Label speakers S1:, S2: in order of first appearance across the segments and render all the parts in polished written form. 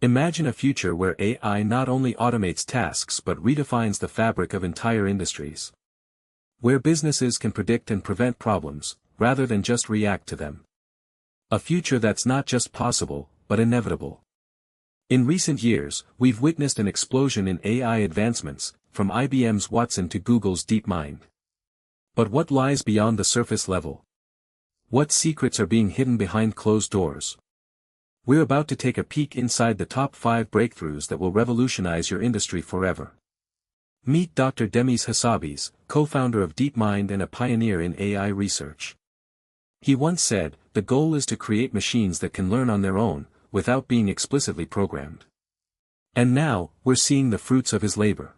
S1: Imagine a future where AI not only automates tasks but redefines the fabric of entire industries. Where businesses can predict and prevent problems, rather than just react to them. A future that's not just possible, but inevitable. In recent years, we've witnessed an explosion in AI advancements, from IBM's Watson to Google's DeepMind. But what lies beyond the surface level? What secrets are being hidden behind closed doors? We're about to take a peek inside the top 5 breakthroughs that will revolutionize your industry forever. Meet Dr. Demis Hassabis, co-founder of DeepMind and a pioneer in AI research. He once said, "The goal is to create machines that can learn on their own, without being explicitly programmed." And now, we're seeing the fruits of his labor.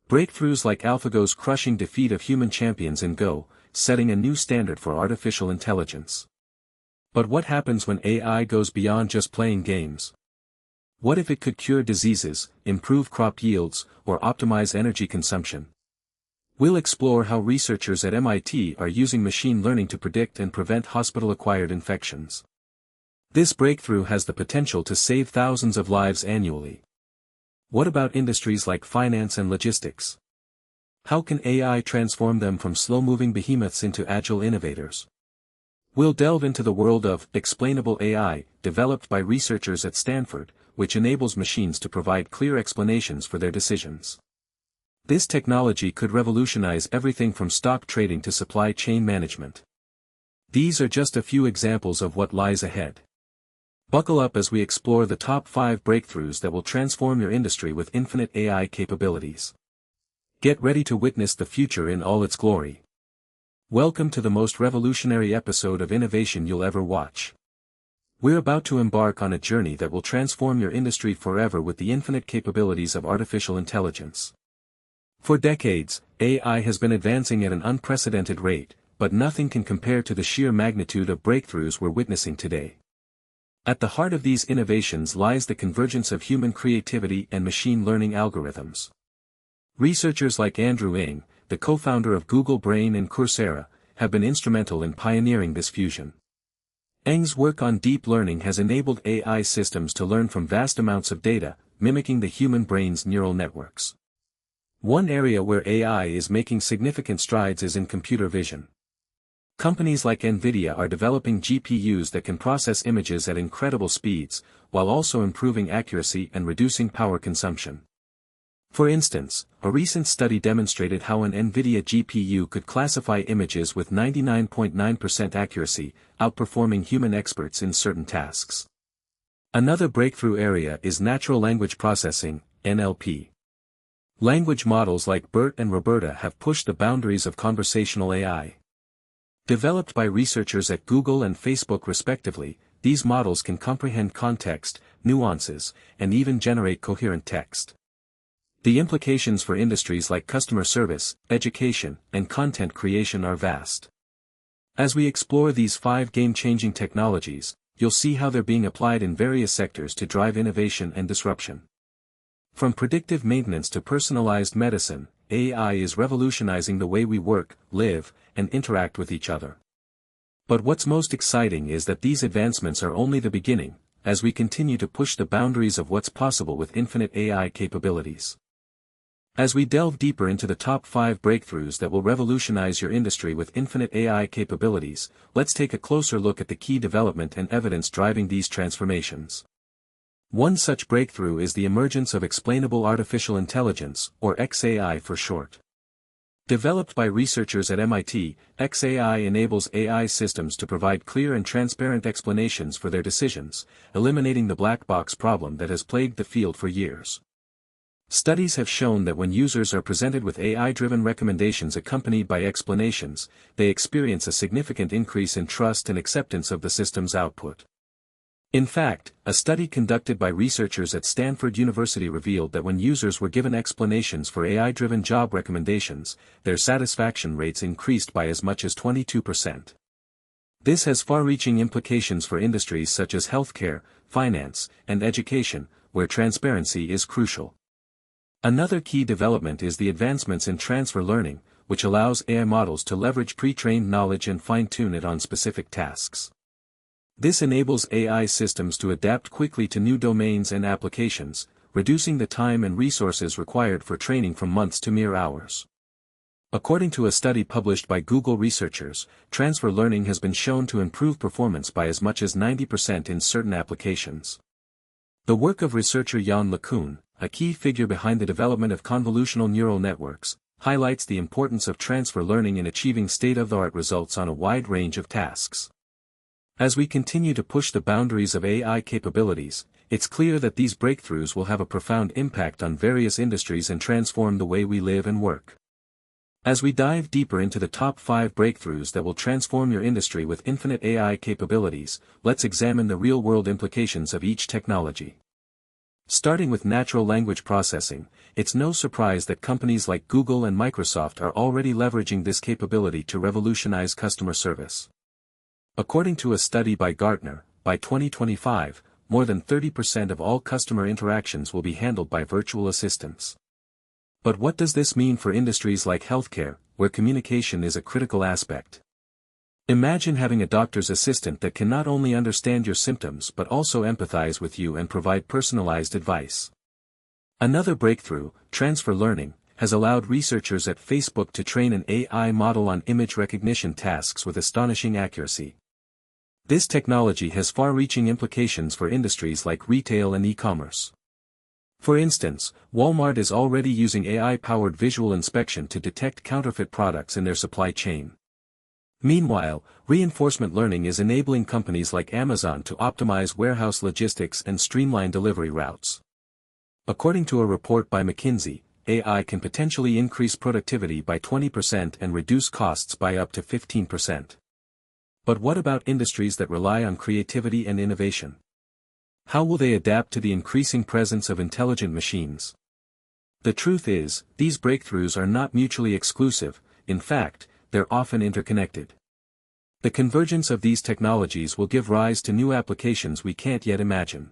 S1: Breakthroughs like AlphaGo's crushing defeat of human champions in Go, setting a new standard for artificial intelligence. But what happens when AI goes beyond just playing games? What if it could cure diseases, improve crop yields, or optimize energy consumption? We'll explore how researchers at MIT are using machine learning to predict and prevent hospital-acquired infections. This breakthrough has the potential to save thousands of lives annually. What about industries like finance and logistics? How can AI transform them from slow-moving behemoths into agile innovators? We'll delve into the world of explainable AI, developed by researchers at Stanford, which enables machines to provide clear explanations for their decisions. This technology could revolutionize everything from stock trading to supply chain management. These are just a few examples of what lies ahead. Buckle up as we explore the top 5 breakthroughs that will transform your industry with infinite AI capabilities. Get ready to witness the future in all its glory. Welcome to the most revolutionary episode of innovation you'll ever watch. We're about to embark on a journey that will transform your industry forever with the infinite capabilities of artificial intelligence. For decades, AI has been advancing at an unprecedented rate, but nothing can compare to the sheer magnitude of breakthroughs we're witnessing today. At the heart of these innovations lies the convergence of human creativity and machine learning algorithms. Researchers like Andrew Ng, the co-founder of Google Brain and Coursera, have been instrumental in pioneering this fusion. Ng's work on deep learning has enabled AI systems to learn from vast amounts of data, mimicking the human brain's neural networks. One area where AI is making significant strides is in computer vision. Companies like NVIDIA are developing GPUs that can process images at incredible speeds, while also improving accuracy and reducing power consumption. For instance, a recent study demonstrated how an NVIDIA GPU could classify images with 99.9% accuracy, outperforming human experts in certain tasks. Another breakthrough area is natural language processing, NLP. Language models like BERT and Roberta have pushed the boundaries of conversational AI. Developed by researchers at Google and Facebook respectively, these models can comprehend context, nuances, and even generate coherent text. The implications for industries like customer service, education, and content creation are vast. As we explore these 5 game-changing technologies, you'll see how they're being applied in various sectors to drive innovation and disruption. From predictive maintenance to personalized medicine, AI is revolutionizing the way we work, live, and interact with each other. But what's most exciting is that these advancements are only the beginning, as we continue to push the boundaries of what's possible with infinite AI capabilities. As we delve deeper into the top 5 breakthroughs that will revolutionize your industry with infinite AI capabilities, let's take a closer look at the key development and evidence driving these transformations. One such breakthrough is the emergence of explainable artificial intelligence, or XAI for short. Developed by researchers at MIT, XAI enables AI systems to provide clear and transparent explanations for their decisions, eliminating the black box problem that has plagued the field for years. Studies have shown that when users are presented with AI-driven recommendations accompanied by explanations, they experience a significant increase in trust and acceptance of the system's output. In fact, a study conducted by researchers at Stanford University revealed that when users were given explanations for AI-driven job recommendations, their satisfaction rates increased by as much as 22%. This has far-reaching implications for industries such as healthcare, finance, and education, where transparency is crucial. Another key development is the advancements in transfer learning, which allows AI models to leverage pre-trained knowledge and fine-tune it on specific tasks. This enables AI systems to adapt quickly to new domains and applications, reducing the time and resources required for training from months to mere hours. According to a study published by Google researchers, transfer learning has been shown to improve performance by as much as 90% in certain applications. The work of researcher Yann LeCun, a key figure behind the development of convolutional neural networks, highlights the importance of transfer learning in achieving state-of-the-art results on a wide range of tasks. As we continue to push the boundaries of AI capabilities, it's clear that these breakthroughs will have a profound impact on various industries and transform the way we live and work. As we dive deeper into the top 5 breakthroughs that will transform your industry with infinite AI capabilities, let's examine the real-world implications of each technology. Starting with natural language processing, it's no surprise that companies like Google and Microsoft are already leveraging this capability to revolutionize customer service. According to a study by Gartner, by 2025, more than 30% of all customer interactions will be handled by virtual assistants. But what does this mean for industries like healthcare, where communication is a critical aspect? Imagine having a doctor's assistant that can not only understand your symptoms but also empathize with you and provide personalized advice. Another breakthrough, transfer learning, has allowed researchers at Facebook to train an AI model on image recognition tasks with astonishing accuracy. This technology has far-reaching implications for industries like retail and e-commerce. For instance, Walmart is already using AI-powered visual inspection to detect counterfeit products in their supply chain. Meanwhile, reinforcement learning is enabling companies like Amazon to optimize warehouse logistics and streamline delivery routes. According to a report by McKinsey, AI can potentially increase productivity by 20% and reduce costs by up to 15%. But what about industries that rely on creativity and innovation? How will they adapt to the increasing presence of intelligent machines? The truth is, these breakthroughs are not mutually exclusive, in fact, they're often interconnected. The convergence of these technologies will give rise to new applications we can't yet imagine.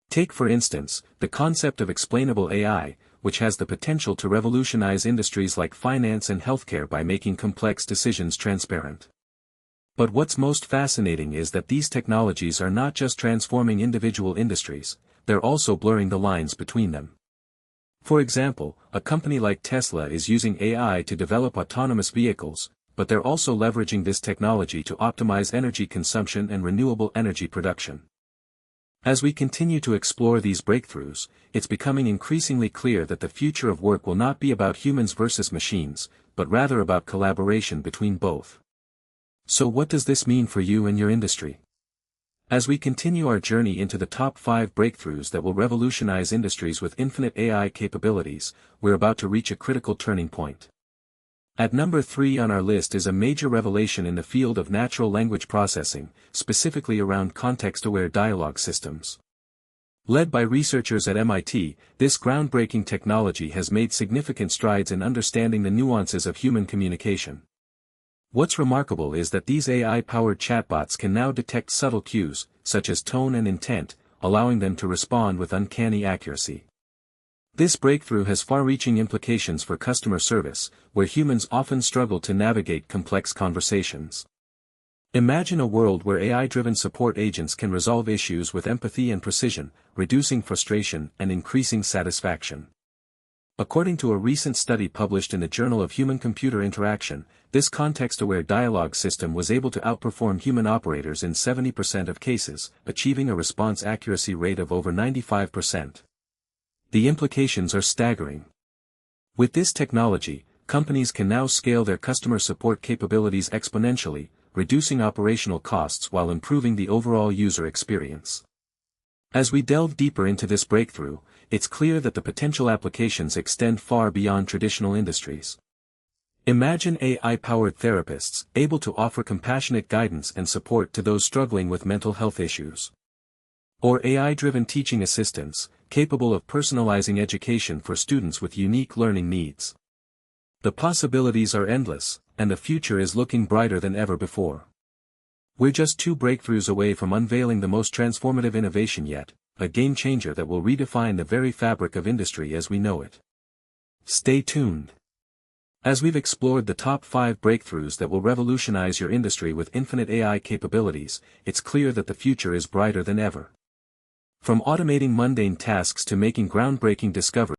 S1: Take for instance, the concept of explainable AI, which has the potential to revolutionize industries like finance and healthcare by making complex decisions transparent. But what's most fascinating is that these technologies are not just transforming individual industries, they're also blurring the lines between them. For example, a company like Tesla is using AI to develop autonomous vehicles, but they're also leveraging this technology to optimize energy consumption and renewable energy production. As we continue to explore these breakthroughs, it's becoming increasingly clear that the future of work will not be about humans versus machines, but rather about collaboration between both. So what does this mean for you and your industry? As we continue our journey into the top 5 breakthroughs that will revolutionize industries with infinite AI capabilities, we're about to reach a critical turning point. At number 3 on our list is a major revelation in the field of natural language processing, specifically around context-aware dialogue systems. Led by researchers at MIT, this groundbreaking technology has made significant strides in understanding the nuances of human communication. What's remarkable is that these AI-powered chatbots can now detect subtle cues, such as tone and intent, allowing them to respond with uncanny accuracy. This breakthrough has far-reaching implications for customer service, where humans often struggle to navigate complex conversations. Imagine a world where AI-driven support agents can resolve issues with empathy and precision, reducing frustration and increasing satisfaction. According to a recent study published in the Journal of Human-Computer Interaction, this context-aware dialogue system was able to outperform human operators in 70% of cases, achieving a response accuracy rate of over 95%. The implications are staggering. With this technology, companies can now scale their customer support capabilities exponentially, reducing operational costs while improving the overall user experience. As we delve deeper into this breakthrough, it's clear that the potential applications extend far beyond traditional industries. Imagine AI-powered therapists, able to offer compassionate guidance and support to those struggling with mental health issues. Or AI-driven teaching assistants, capable of personalizing education for students with unique learning needs. The possibilities are endless, and the future is looking brighter than ever before. We're just 2 breakthroughs away from unveiling the most transformative innovation yet, a game-changer that will redefine the very fabric of industry as we know it. Stay tuned. As we've explored the top 5 breakthroughs that will revolutionize your industry with infinite AI capabilities, it's clear that the future is brighter than ever. From automating mundane tasks to making groundbreaking discoveries,